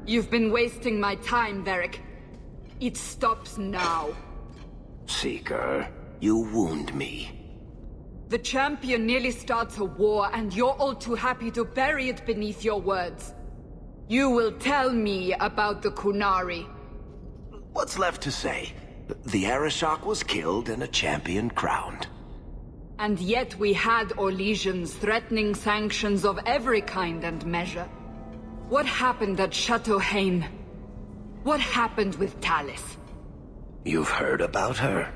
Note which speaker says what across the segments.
Speaker 1: You've been wasting my time, Varric. It stops now.
Speaker 2: Seeker, you wound me.
Speaker 1: The champion nearly starts a war, and you're all too happy to bury it beneath your words. You will tell me about the Qunari.
Speaker 2: What's left to say? The Arishok was killed and a champion crowned.
Speaker 1: And yet we had Orlesians threatening sanctions of every kind and measure. What happened at Chateau Haine? What happened with Tallis?
Speaker 2: You've heard about her?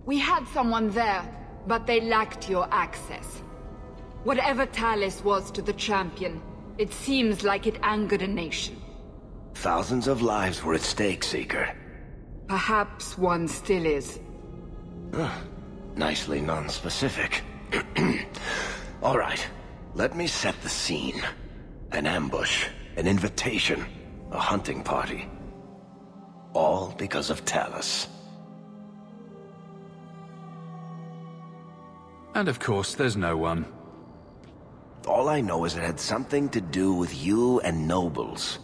Speaker 1: We had someone there, but they lacked your access. Whatever Tallis was to the champion, it seems like it angered a nation.
Speaker 2: Thousands of lives were at stake, Seeker.
Speaker 1: Perhaps one still is.
Speaker 2: Nicely non-specific. All right, let me set the scene. An ambush, an invitation, a hunting party. All because of Talis.
Speaker 3: And of course, there's no one.
Speaker 2: All I know is it had something to do with you and nobles.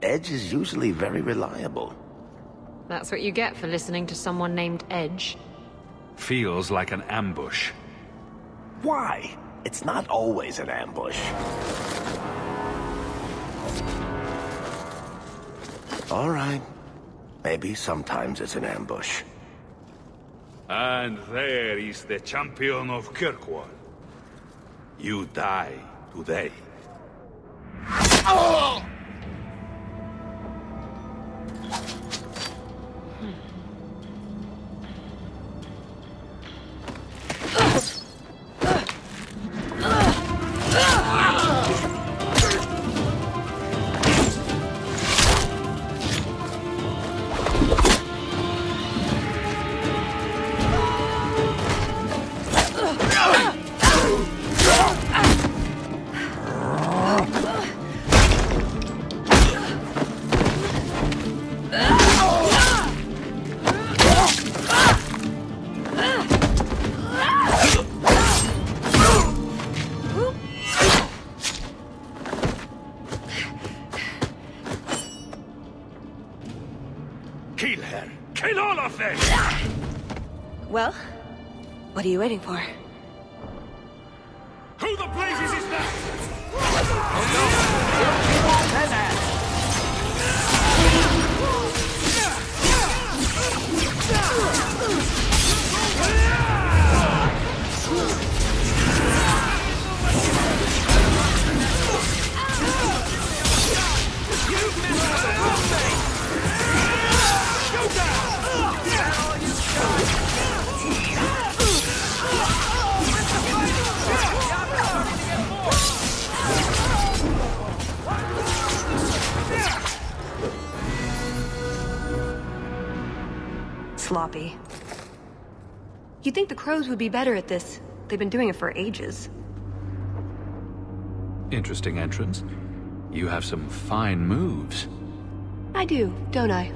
Speaker 2: Edge is usually very reliable.
Speaker 4: That's what you get for listening to someone named Edge.
Speaker 3: Feels like an ambush.
Speaker 2: Why? It's not always an ambush. All right. Maybe sometimes it's an ambush.
Speaker 5: And there is the champion of Kirkwall. You die today.
Speaker 2: Oh!
Speaker 5: Kill her! Kill all of them!
Speaker 6: Well, what are you waiting for?
Speaker 5: Who the blazes is that?
Speaker 6: Sloppy. You'd think the Crows would be better at this. They've been doing it for ages.
Speaker 3: Interesting entrance. You have some fine moves.
Speaker 6: I do, don't I?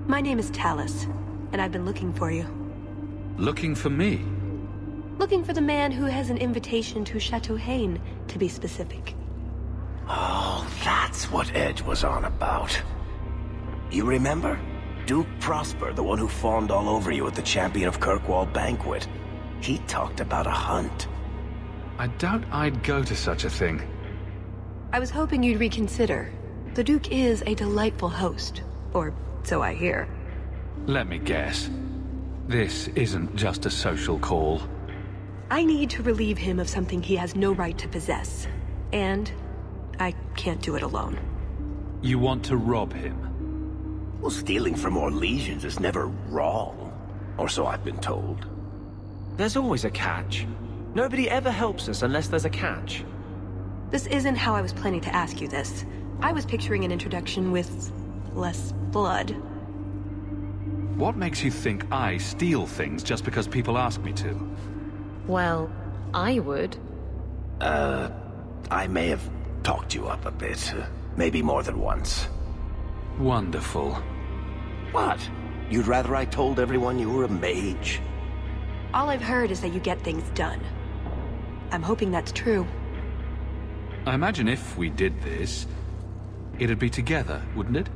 Speaker 6: My name is Tallis, and I've been looking for you.
Speaker 3: Looking for me?
Speaker 6: Looking for the man who has an invitation to Chateau Haine, to be specific.
Speaker 2: Oh, that's what Edge was on about. You remember? Duke Prosper, the one who fawned all over you at the Champion of Kirkwall banquet. He talked about a hunt.
Speaker 3: I doubt I'd go to such a thing.
Speaker 6: I was hoping you'd reconsider. The Duke is a delightful host, or so I hear.
Speaker 3: Let me guess. This isn't just a social call.
Speaker 6: I need to relieve him of something he has no right to possess. And I can't do it alone.
Speaker 3: You want to rob him?
Speaker 2: Well, stealing from Orlesians is never wrong. Or so I've been told.
Speaker 7: There's always a catch. Nobody ever helps us unless there's a catch.
Speaker 6: This isn't how I was planning to ask you this. I was picturing an introduction with less blood.
Speaker 3: What makes you think I steal things just because people ask me to?
Speaker 4: Well, I would.
Speaker 2: I may have talked you up a bit. Maybe more than once.
Speaker 3: Wonderful.
Speaker 2: What? You'd rather I told everyone you were a mage?
Speaker 6: All I've heard is that you get things done. I'm hoping that's true.
Speaker 3: I imagine if we did this, It'd be together, wouldn't it?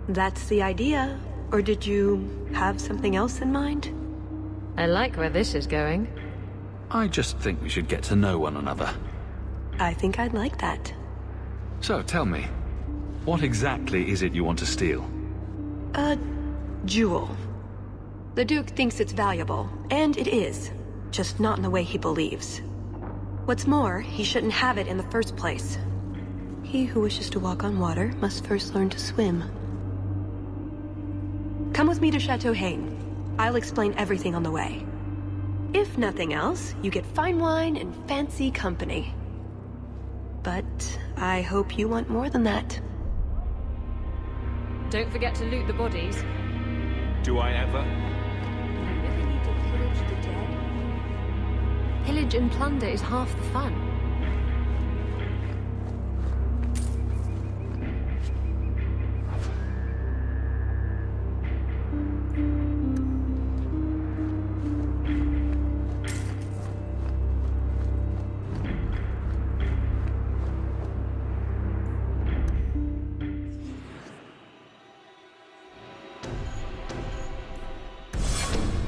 Speaker 6: That's the idea. Or did you have something else in mind?
Speaker 4: I like where this is going.
Speaker 3: I just think we should get to know one another.
Speaker 6: I think I'd like that.
Speaker 3: So, tell me, what exactly is it you want to steal?
Speaker 6: A jewel. The Duke thinks it's valuable, and it is. Just not in the way he believes. What's more, he shouldn't have it in the first place. He who wishes to walk on water must first learn to swim. Come with me to Chateau Haine. I'll explain everything on the way. If nothing else, you get fine wine and fancy company. But I hope you want more than that.
Speaker 4: Don't forget to loot the bodies.
Speaker 3: Do I ever?
Speaker 6: You really need to pillage the dead?
Speaker 4: Pillage and plunder is half the fun.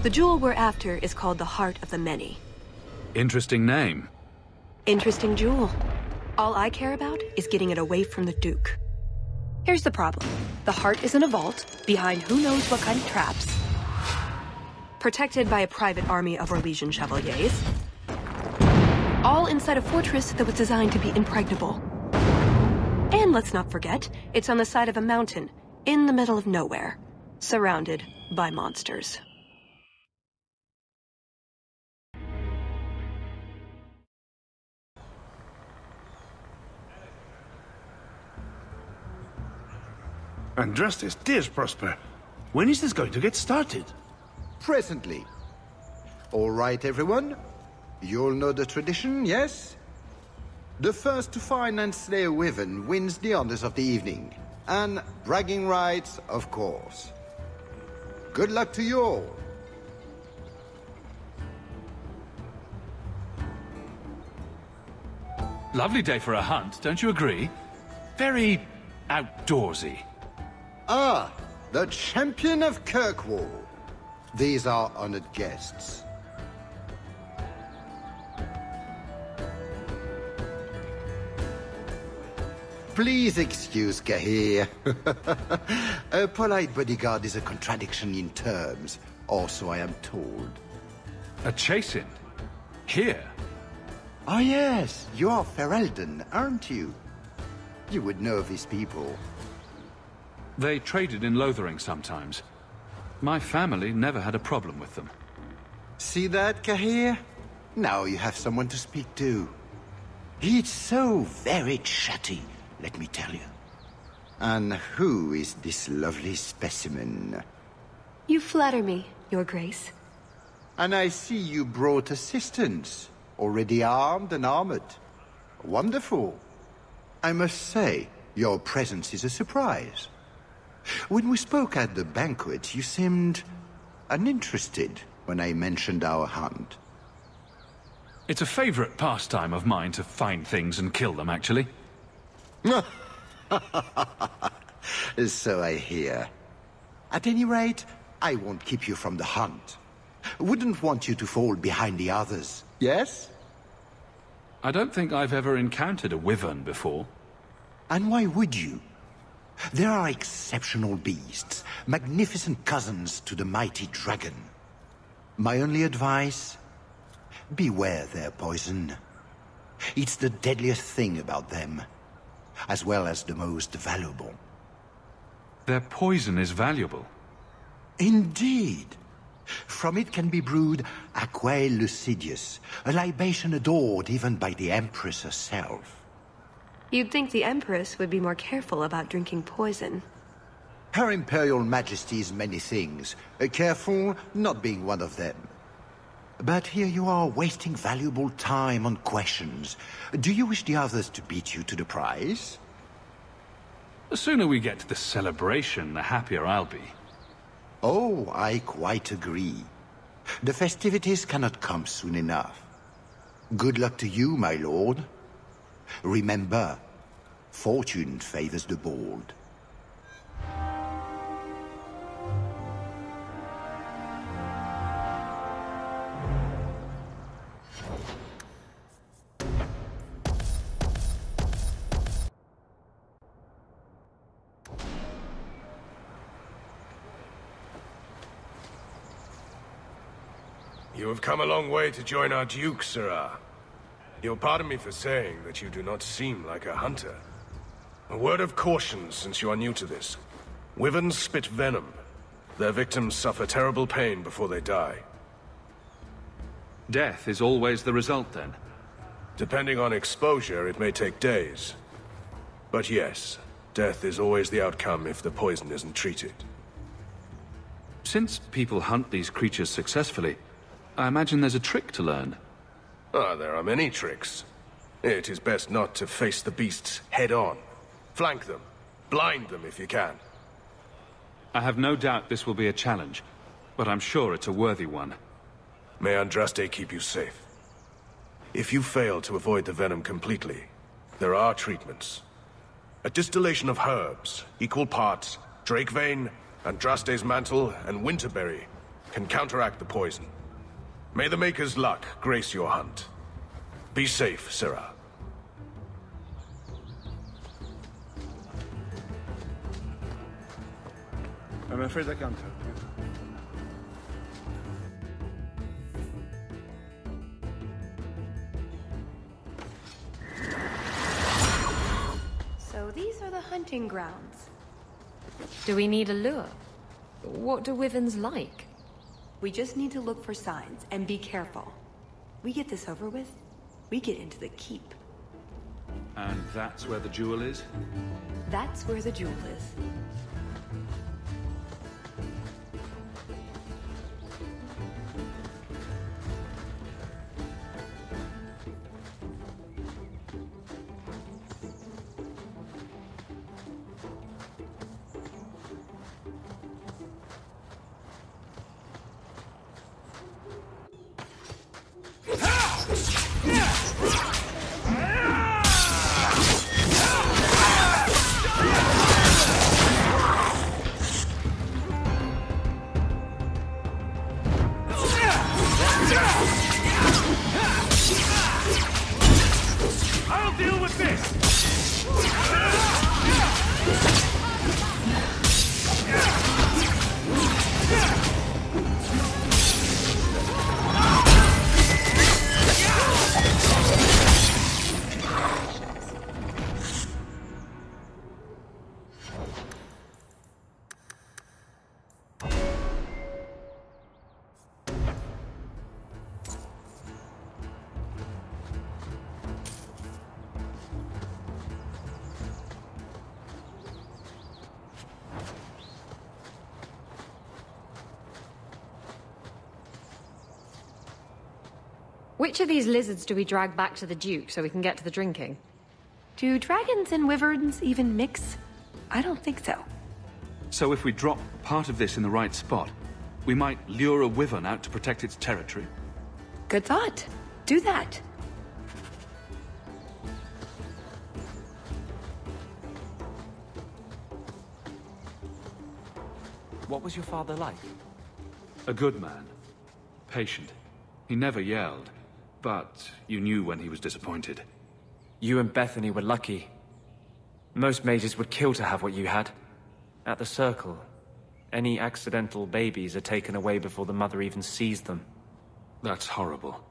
Speaker 6: The jewel we're after is called the Heart of the Many.
Speaker 3: Interesting name.
Speaker 6: Interesting jewel. All I care about is getting it away from the Duke. Here's the problem. The heart is in a vault, behind who knows what kind of traps. Protected by a private army of Orlesian chevaliers. All inside a fortress that was designed to be impregnable. And let's not forget, it's on the side of a mountain, in the middle of nowhere, surrounded by monsters.
Speaker 5: And Justice, dear Prosper, when is this going to get started?
Speaker 8: Presently. All right, everyone. You'll know the tradition, yes? The first to find and slay a wyvern wins the honors of the evening. And bragging rights, of course. Good luck to you all.
Speaker 3: Lovely day for a hunt, don't you agree? Very outdoorsy.
Speaker 8: Ah, the champion of Kirkwall. These are honored guests. Please excuse Cahir. A polite bodyguard is a contradiction in terms, or so I am told.
Speaker 3: A chase-in? Here?
Speaker 8: Ah yes, you are Ferelden, aren't you? You would know these people.
Speaker 3: They traded in Lothering sometimes. My family never had a problem with them.
Speaker 8: See that, Cahir? Now you have someone to speak to. It's so very chatty, let me tell you. And who is this lovely specimen?
Speaker 6: You flatter me, Your Grace.
Speaker 8: And I see you brought assistance, already armed and armored. Wonderful. I must say, your presence is a surprise. When we spoke at the banquet, you seemed uninterested when I mentioned our hunt.
Speaker 3: It's a favorite pastime of mine to find things and kill them, actually.
Speaker 8: So I hear. At any rate, I won't keep you from the hunt. Wouldn't want you to fall behind the others, yes?
Speaker 3: I don't think I've ever encountered a wyvern before.
Speaker 8: And why would you? There are exceptional beasts, magnificent cousins to the mighty dragon. My only advice? Beware their poison. It's the deadliest thing about them, as well as the most valuable.
Speaker 3: Their poison is valuable.
Speaker 8: Indeed. From it can be brewed Aquae Lucidius, a libation adored even by the Empress herself.
Speaker 6: You'd think the Empress would be more careful about drinking poison.
Speaker 8: Her Imperial Majesty's many things, careful not being one of them. But here you are wasting valuable time on questions. Do you wish the others to beat you to the prize?
Speaker 3: The sooner we get to the celebration, the happier I'll be.
Speaker 8: Oh, I quite agree. The festivities cannot come soon enough. Good luck to you, my lord. Remember, Fortune favors the bold.
Speaker 9: You have come a long way to join our Duke, Sirrah. You'll pardon me for saying that you do not seem like a hunter. A word of caution since you are new to this. Wyverns spit venom. Their victims suffer terrible pain before they die.
Speaker 3: Death is always the result, then?
Speaker 9: Depending on exposure, it may take days. But yes, death is always the outcome if the poison isn't treated.
Speaker 3: Since people hunt these creatures successfully, I imagine there's a trick to learn.
Speaker 9: Ah, there are many tricks. It is best not to face the beasts head-on. Flank them. Blind them if you can.
Speaker 3: I have no doubt this will be a challenge, but I'm sure it's a worthy one.
Speaker 9: May Andraste keep you safe. If you fail to avoid the venom completely, there are treatments. A distillation of herbs, equal parts, Drakevein, Andraste's mantle, and winterberry, can counteract the poison. May the Maker's luck grace your hunt. Be safe, Sirrah.
Speaker 5: I'm afraid I can't help you.
Speaker 6: So these are the hunting grounds.
Speaker 4: Do we need a lure? What do wyverns like?
Speaker 6: We just need to look for signs and be careful. We get this over with, we get into the keep.
Speaker 3: And that's where the jewel is?
Speaker 6: That's where the jewel is.
Speaker 4: Which of these lizards do we drag back to the Duke so we can get to the drinking?
Speaker 6: Do dragons and wyverns even mix? I don't think so.
Speaker 3: So if we drop part of this in the right spot, we might lure a wyvern out to protect its territory?
Speaker 6: Good thought. Do that.
Speaker 7: What was your father like?
Speaker 3: A good man. Patient. He never yelled, but you knew when he was disappointed.
Speaker 7: You and Bethany were lucky. Most mages would kill to have what you had. At the Circle, any accidental babies are taken away before the mother even sees them.
Speaker 3: That's horrible.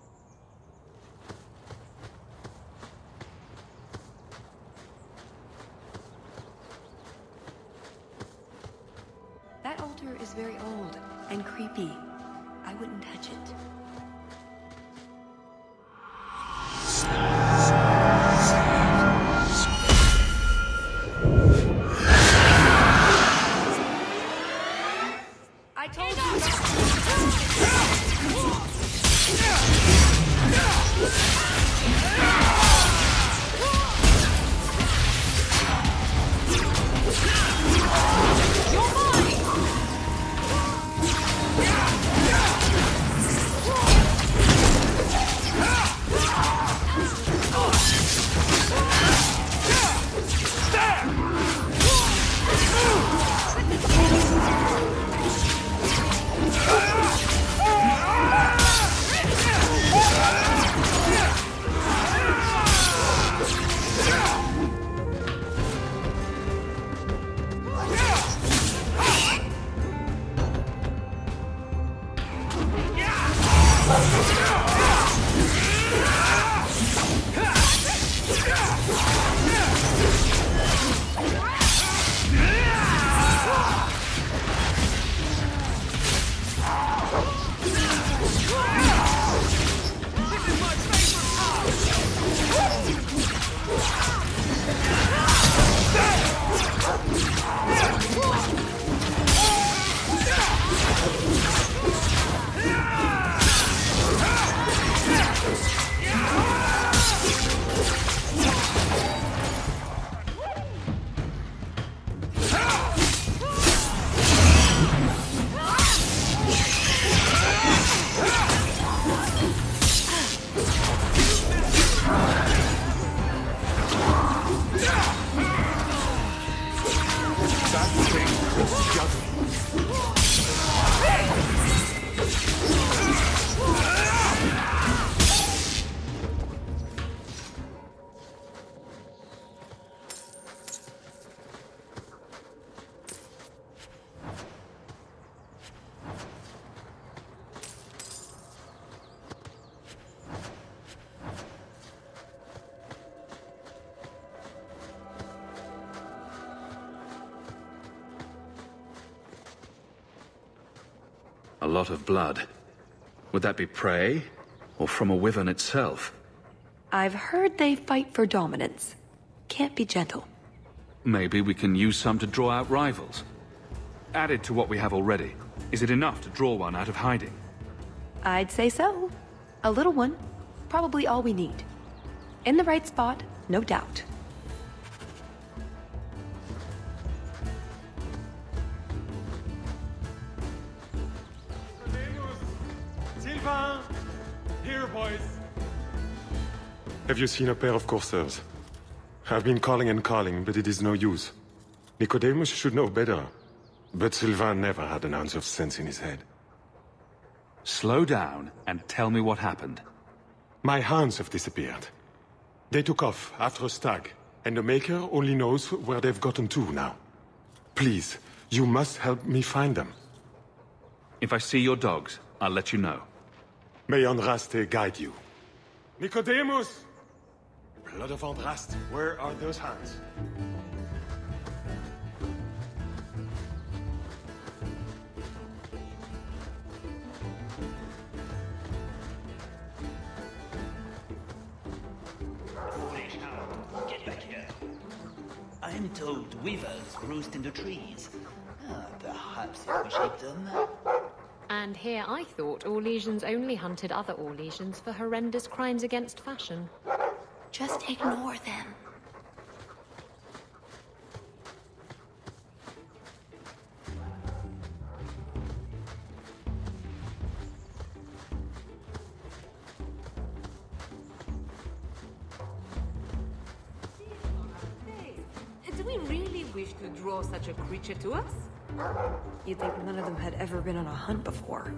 Speaker 6: That altar is very old and creepy. I wouldn't touch it.
Speaker 3: A lot of blood. Would that be prey? Or from a wyvern itself?
Speaker 6: I've heard they fight for dominance. Can't be gentle.
Speaker 3: Maybe we can use some to draw out rivals. Added to what we have already, is it enough to draw one out of hiding?
Speaker 6: I'd say so. A little one. Probably all we need. In the right spot, no doubt.
Speaker 10: Sylvain! Here, boys! Have you seen a pair of coursers? I've been calling and calling, but it is no use. Nicodemus should know better. But Sylvain never had an ounce of sense in his head.
Speaker 3: Slow down and tell me what happened.
Speaker 10: My hounds have disappeared. They took off after a stag, and the Maker only knows where they've gotten to now. Please, you must help me find them.
Speaker 3: If I see your dogs, I'll let you know.
Speaker 10: May Andraste guide you. Nicodemus! Blood of Andraste, where are those hounds?
Speaker 11: Get back here. I'm told weavers roost in the trees. Perhaps if we shake them.
Speaker 4: And here I thought Orlesians only hunted other Orlesians for horrendous crimes against fashion.
Speaker 6: Just ignore them.
Speaker 1: Do we really wish to draw such a creature to us?
Speaker 6: You'd think none of them had ever been on a hunt before.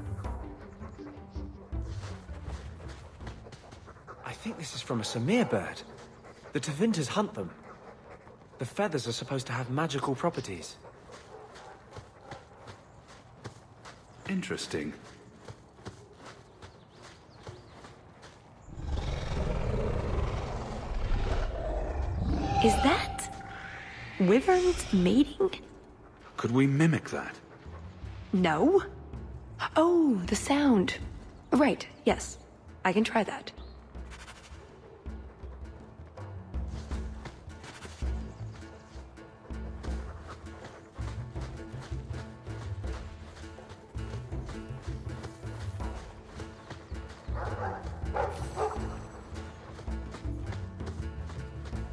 Speaker 7: I think this is from a Samir bird. The Tevinters hunt them. The feathers are supposed to have magical properties.
Speaker 3: Interesting.
Speaker 6: Is that wyverns mating?
Speaker 3: Could we mimic that?
Speaker 6: No. Oh, the sound. Right, yes. I can try that.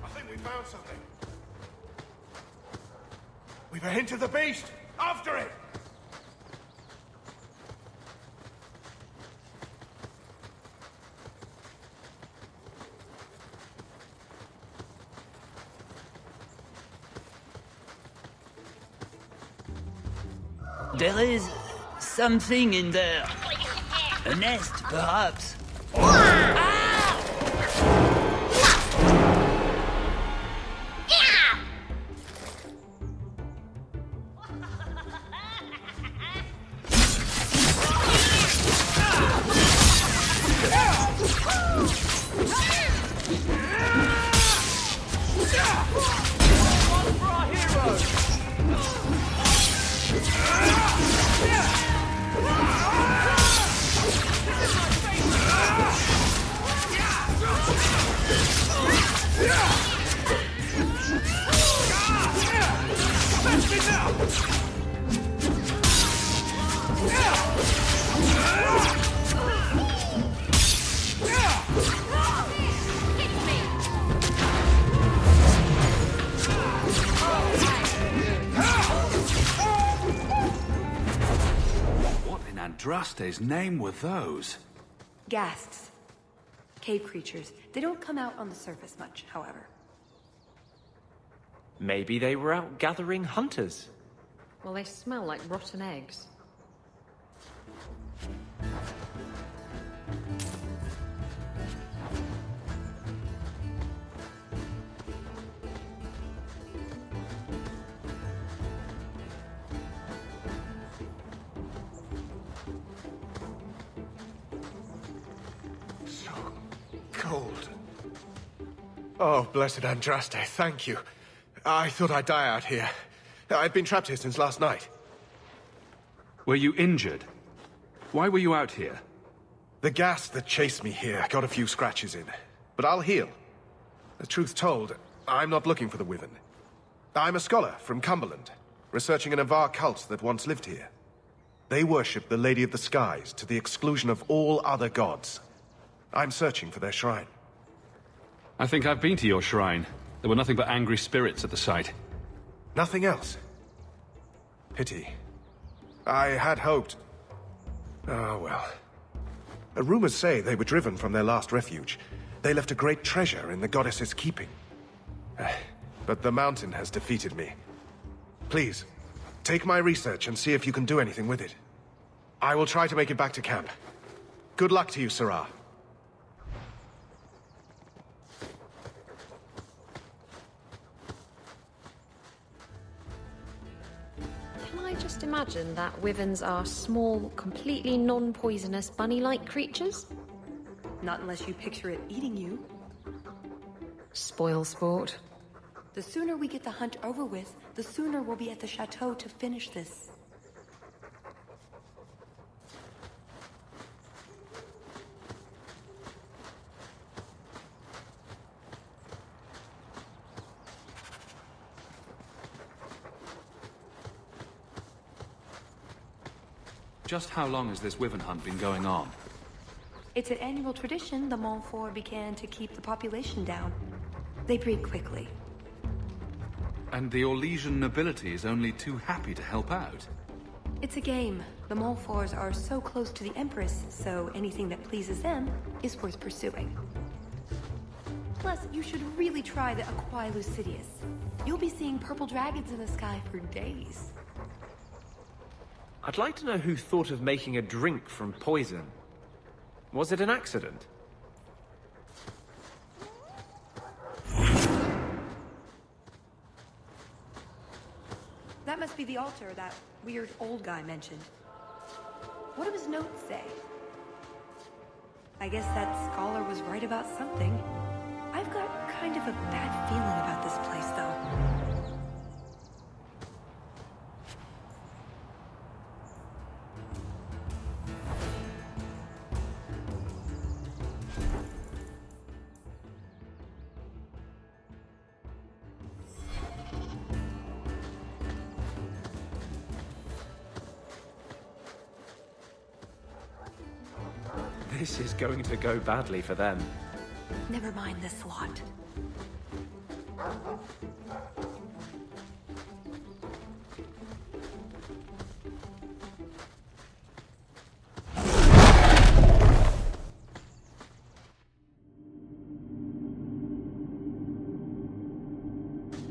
Speaker 9: I think we found something. We've a hint of the beast! After it!
Speaker 11: There is something in there. A nest, perhaps.
Speaker 3: Andraste's name were those?
Speaker 6: Ghasts. Cave creatures. They don't come out on the surface much, however.
Speaker 7: Maybe they were out gathering hunters.
Speaker 4: Well, they smell like rotten eggs.
Speaker 9: So cold. Oh, blessed Andraste, thank you. I thought I'd die out here. I've been trapped here since last night.
Speaker 3: Were you injured? Why were you out here?
Speaker 9: The gas that chased me here got a few scratches in, but I'll heal. The truth told, I'm not looking for the Wyvern. I'm a scholar from Cumberland, researching an Avar cult that once lived here. They worship the Lady of the Skies to the exclusion of all other gods. I'm searching for their shrine.
Speaker 3: I think I've been to your shrine. There were nothing but angry spirits at the site.
Speaker 9: Nothing else? Pity. I had hoped... Oh, well. Rumors say they were driven from their last refuge. They left a great treasure in the goddess's keeping. But the mountain has defeated me. Please, take my research and see if you can do anything with it. I will try to make it back to camp. Good luck to you, Sirrah.
Speaker 4: Can I just imagine that wyverns are small, completely non-poisonous, bunny-like creatures?
Speaker 6: Not unless you picture it eating you.
Speaker 4: Spoil sport.
Speaker 6: The sooner we get the hunt over with, the sooner we'll be at the chateau to finish this.
Speaker 3: Just how long has this wyvern hunt been going on?
Speaker 6: It's an annual tradition the Montfort began to keep the population down. They breed quickly.
Speaker 3: And the Orlesian nobility is only too happy to help out.
Speaker 6: It's a game. The Montforts are so close to the Empress, so anything that pleases them is worth pursuing. Plus, you should really try the Aquae Lucidius. You'll be seeing purple dragons in the sky for days.
Speaker 7: I'd like to know who thought of making a drink from poison. Was it an accident?
Speaker 6: That must be the altar that weird old guy mentioned. What do his notes say? I guess that scholar was right about something. I've got kind of a bad feeling about this place, though.
Speaker 7: This is going to go badly for them.
Speaker 6: Never mind this lot.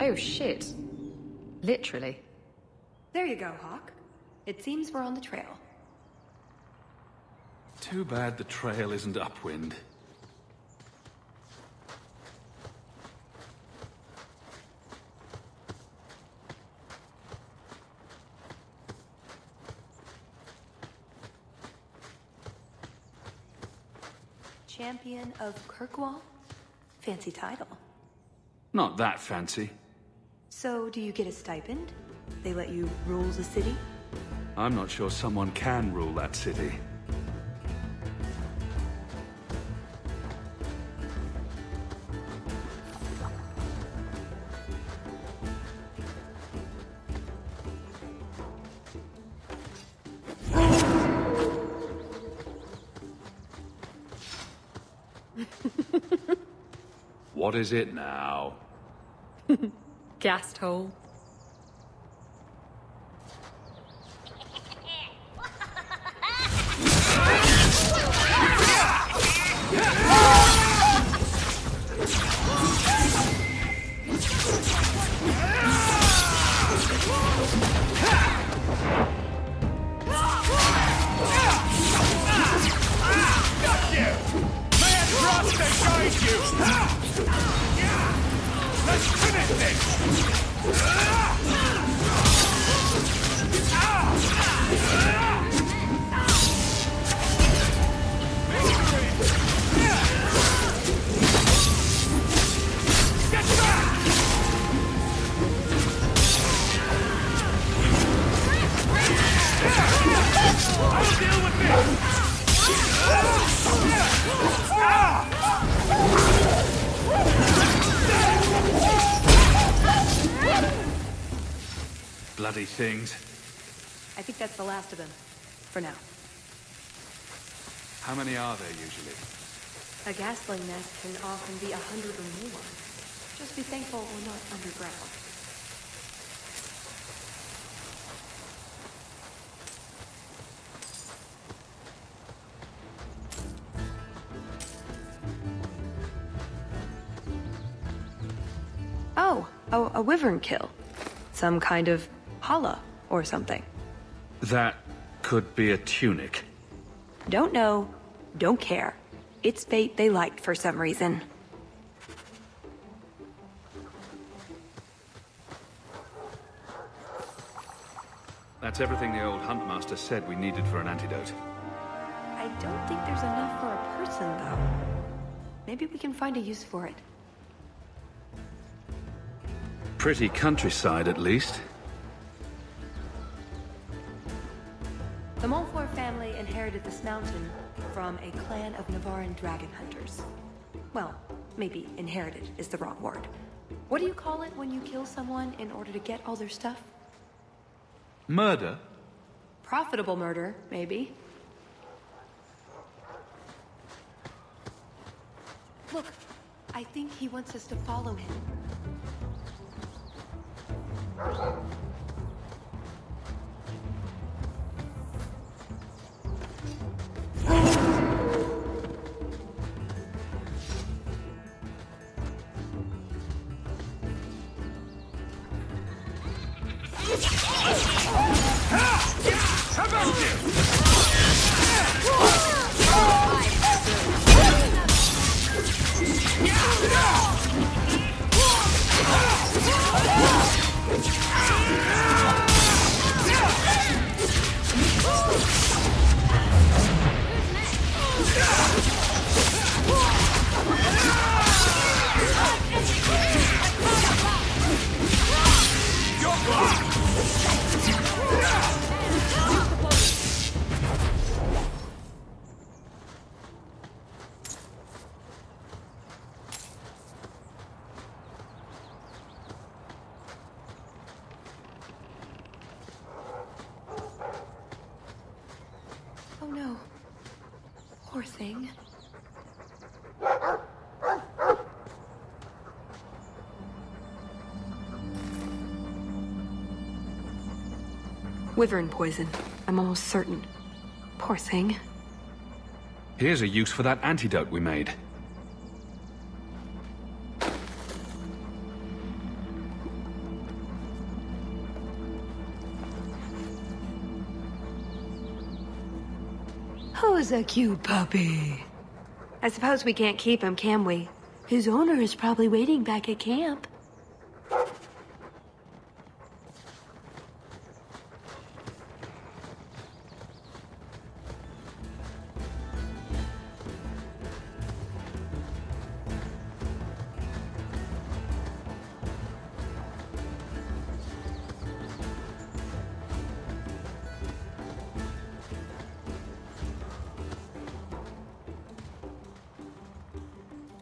Speaker 4: Oh shit. Literally.
Speaker 6: There you go, Hawke. It seems we're on the trail.
Speaker 3: Too bad the trail isn't upwind.
Speaker 6: Champion of Kirkwall? Fancy title.
Speaker 3: Not that fancy.
Speaker 6: So, do you get a stipend? They let you rule the city?
Speaker 3: I'm not sure someone can rule that city. What is it now?
Speaker 4: Gassed hole.
Speaker 3: Bloody things.
Speaker 6: I think that's the last of them. For now.
Speaker 3: How many are there usually?
Speaker 6: A gasling nest can often be 100 or more. Just be thankful we're not underground. Oh, a wyvern kill. Some kind of holla or something.
Speaker 3: That could be a tunic.
Speaker 6: Don't know, don't care. It's fate they liked for some reason.
Speaker 3: That's everything the old huntmaster said we needed for an antidote.
Speaker 6: I don't think there's enough for a person, though. Maybe we can find a use for it.
Speaker 3: Pretty countryside, at least.
Speaker 6: The Montfort family inherited this mountain from a clan of Navarran dragon hunters. Well, maybe inherited is the wrong word. What do you call it when you kill someone in order to get all their stuff?
Speaker 3: Murder?
Speaker 6: Profitable murder, maybe. Look, I think he wants us to follow him. Oh no. Poor thing. Wyvern poison. I'm almost certain. Poor thing.
Speaker 3: Here's a use for that antidote we made.
Speaker 6: Who's a cute puppy? I suppose we can't keep him, can we? His owner is probably waiting back at camp.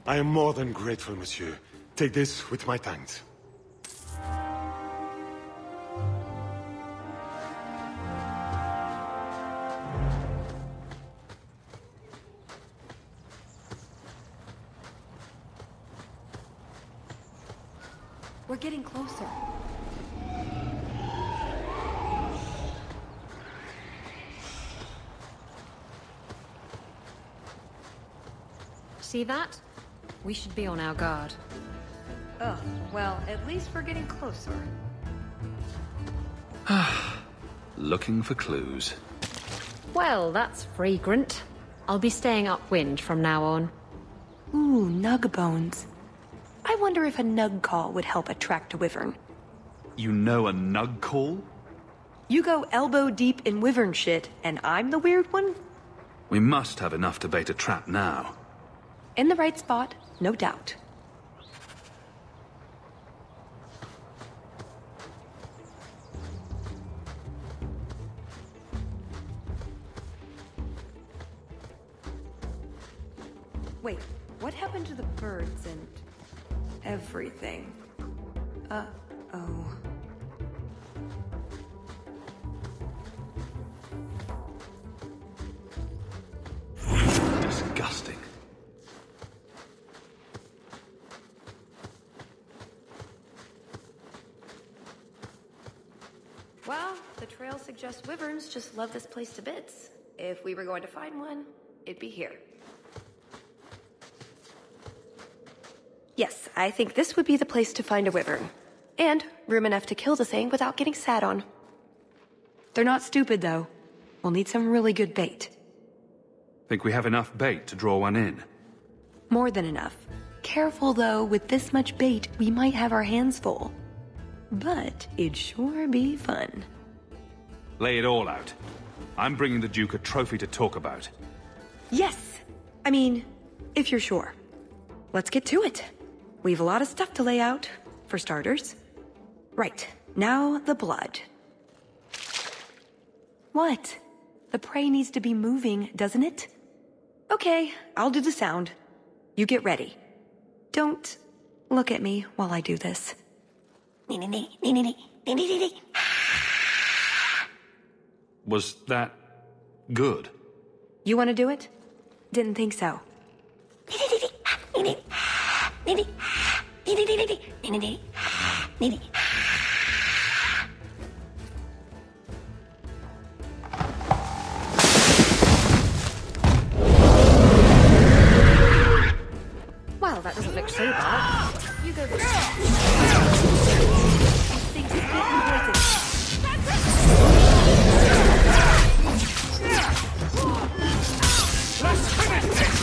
Speaker 10: I am more than grateful, monsieur. Take this with my thanks.
Speaker 6: We're getting closer.
Speaker 4: See that? We should be on our guard.
Speaker 6: Oh, well, at least we're getting closer.
Speaker 3: Looking for clues.
Speaker 4: Well, that's fragrant. I'll be staying upwind from now on.
Speaker 6: Ooh, nug bones. I wonder if a nug call would help attract a wyvern.
Speaker 3: You know a nug call?
Speaker 6: You go elbow deep in Wyvern shit, and I'm the weird one?
Speaker 3: We must have enough to bait a trap now.
Speaker 6: In the right spot, no doubt. Wait, what happened to the birds and everything? Uh-oh.
Speaker 3: Disgusting.
Speaker 6: Well, the trail suggests wyverns just love this place to bits. If we were going to find one, it'd be here. Yes, I think this would be the place to find a wyvern. And room enough to kill the thing without getting sat on. They're not stupid, though. We'll need some really good bait.
Speaker 3: Think we have enough bait to draw one in?
Speaker 6: More than enough. Careful, though, with this much bait, we might have our hands full. But it'd sure be fun.
Speaker 3: Lay it all out. I'm bringing the Duke a trophy to talk about.
Speaker 6: Yes! I mean, if you're sure. Let's get to it. We've a lot of stuff to lay out, for starters. Right, now the blood. What? The prey needs to be moving, doesn't it? Okay, I'll do the sound. You get ready. Don't look at me while I do this.
Speaker 3: Was that good?
Speaker 6: You want to do it? Didn't think so.
Speaker 4: Well, that doesn't look so bad. You go this way.
Speaker 6: Things are getting poisoned.
Speaker 12: Let's finish this!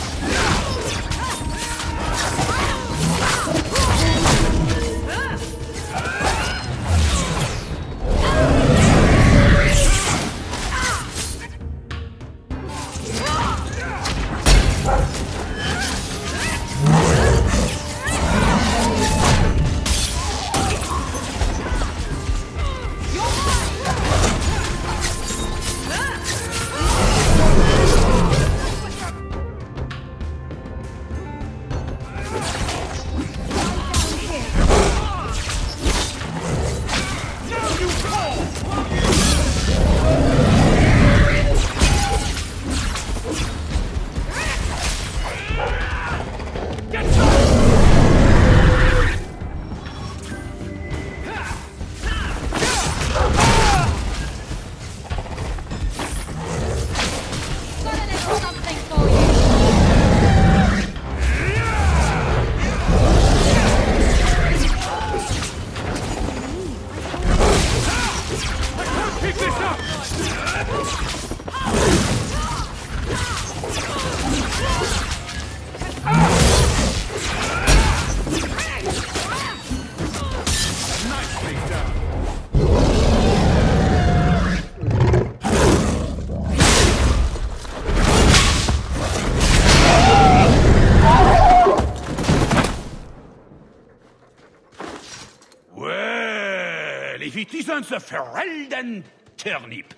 Speaker 11: It isn't a Ferelden turnip.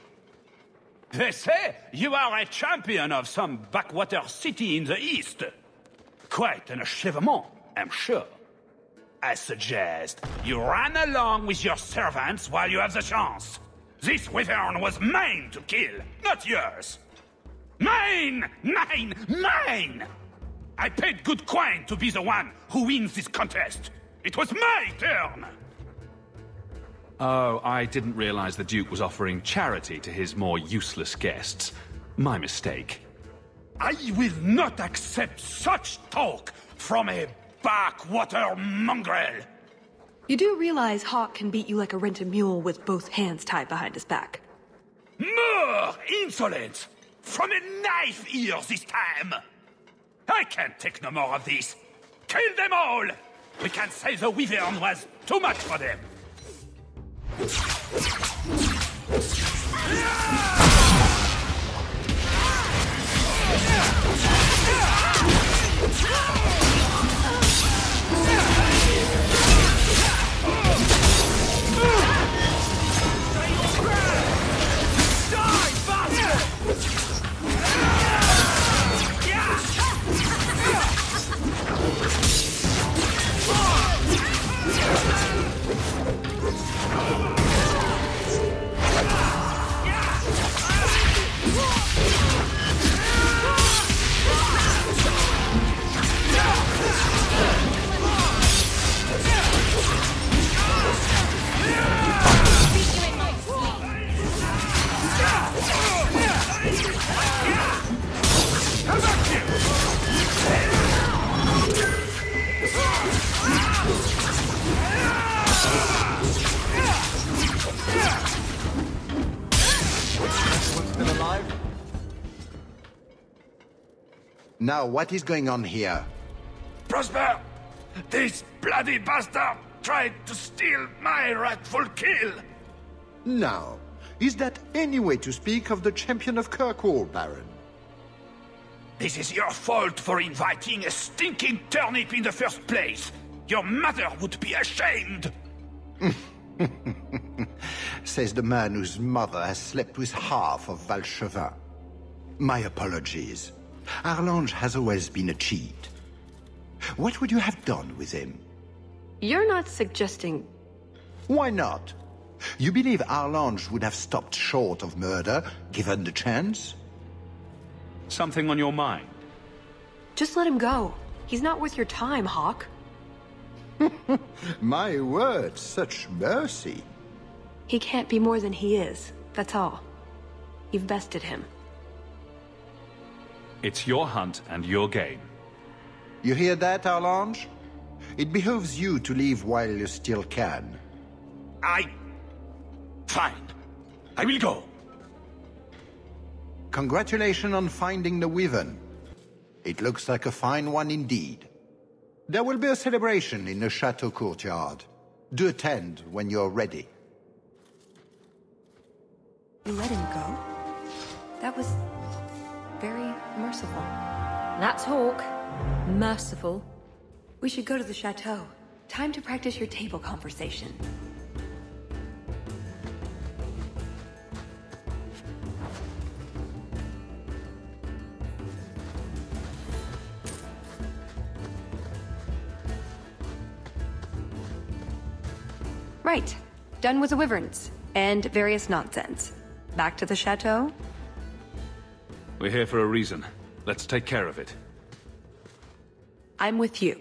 Speaker 11: They say you are a champion of some backwater city in the east. Quite an achievement, I'm sure. I suggest you run along with your servants while you have the chance. This wyvern was mine to kill, not yours. Mine! Mine! Mine! I paid good coin to be the one who wins this contest. It was my turn!
Speaker 3: Oh, I didn't realize the Duke was offering charity to his more useless guests. My mistake.
Speaker 11: I will not accept such talk from a backwater mongrel!
Speaker 6: You do realize Hawke can beat you like a rented mule with both hands tied behind his back.
Speaker 11: More insolence! From a knife ear this time! I can't take no more of this. Kill them all! We can't say the wyvern was too much for them.
Speaker 8: Now, what is going on here?
Speaker 11: Prosper! This bloody bastard tried to steal my rightful kill!
Speaker 8: Now, is that any way to speak of the champion of Kirkwall, Baron?
Speaker 11: This is your fault for inviting a stinking turnip in the first place! Your mother would be ashamed!
Speaker 8: Says the man whose mother has slept with half of Valchevin. My apologies. Arlange has always been a cheat. What would you have done with him?
Speaker 6: You're not suggesting...
Speaker 8: Why not? You believe Arlange would have stopped short of murder, given the chance?
Speaker 3: Something on your mind?
Speaker 6: Just let him go. He's not worth your time, Hawke.
Speaker 8: My word, such mercy.
Speaker 6: He can't be more than he is, that's all. You've bested him.
Speaker 3: It's your hunt and your game.
Speaker 8: You hear that, Arlange? It behooves you to leave while you still can.
Speaker 11: Fine. I will go.
Speaker 8: Congratulations on finding the Wyvern. It looks like a fine one indeed. There will be a celebration in the Chateau courtyard. Do attend when you're ready.
Speaker 6: You let him go? That was... very merciful.
Speaker 4: That's Hawke. Merciful.
Speaker 6: We should go to the chateau. Time to practice your table conversation. Right. Done with the wyverns. And various nonsense. Back to the chateau?
Speaker 3: We're here for a reason. Let's take care of it.
Speaker 6: I'm with you.